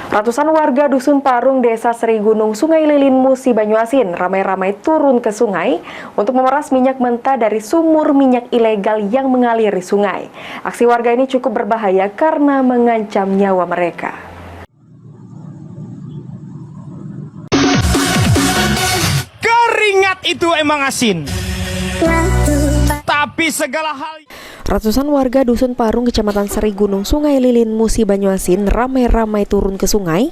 Ratusan warga Dusun Parung, Desa Seri Gunung, Sungai Lilin, Musi, Banyuasin ramai-ramai turun ke sungai untuk memeras minyak mentah dari sumur minyak ilegal yang mengaliri sungai. Aksi warga ini cukup berbahaya karena mengancam nyawa mereka. Keringat itu emang asin, tapi segala hal. Ratusan warga Dusun Parung, Kecamatan Seri Gunung, Sungai Lilin, Musi, Banyuasin ramai-ramai turun ke sungai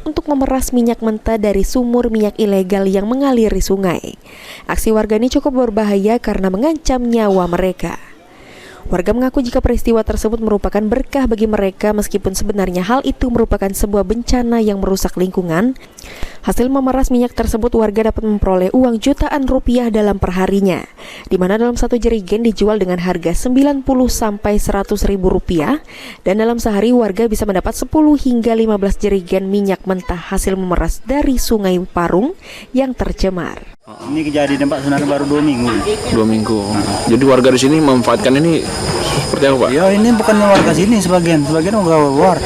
untuk memeras minyak mentah dari sumur minyak ilegal yang mengaliri sungai. Aksi warga ini cukup berbahaya karena mengancam nyawa mereka. Warga mengaku jika peristiwa tersebut merupakan berkah bagi mereka meskipun sebenarnya hal itu merupakan sebuah bencana yang merusak lingkungan. Hasil memeras minyak tersebut warga dapat memperoleh uang jutaan rupiah dalam perharinya, di mana dalam satu jerigen dijual dengan harga 90 sampai 100 ribu rupiah, dan dalam sehari warga bisa mendapat 10 hingga 15 jerigen minyak mentah hasil memeras dari Sungai Parung yang tercemar. Ini kejadian Pak sebenarnya baru 2 minggu. 2 minggu. Jadi warga di sini memanfaatkan ini seperti apa, Pak? Ya ini bukan warga sini sebagian warga luar.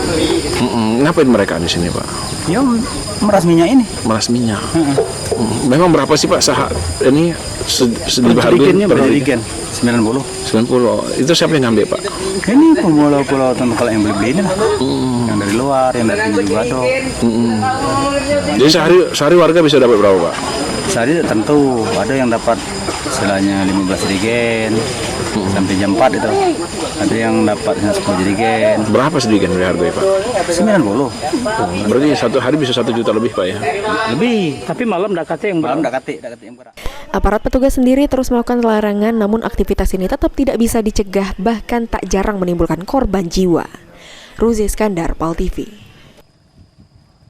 Ngapain mereka di sini, Pak? Ya meras minyak ini. Meras minyak. Memang berapa sih, Pak? Ini Jerigennya berapa jerigen? 90. 90. Itu siapa yang ngambil, Pak? Ini pulau-pulau kalau yang beli ini lah. Yang dari luar, yang dari juga ada. Jadi sehari warga bisa dapat berapa, Pak? Sehari tentu ada yang dapat istilahnya 15 jerigen sampai jam 4 itu. Ada yang dapat 10 jerigen. Berapa jerigen harganya, Pak? 90. Berarti satu hari bisa 1 juta lebih, Pak, ya? Lebih. Tapi malam dakati yang berat. Aparat petugas sendiri terus melakukan larangan, namun aktivitas ini tetap tidak bisa dicegah, bahkan tak jarang menimbulkan korban jiwa. Ruzi Iskandar, PAL TV.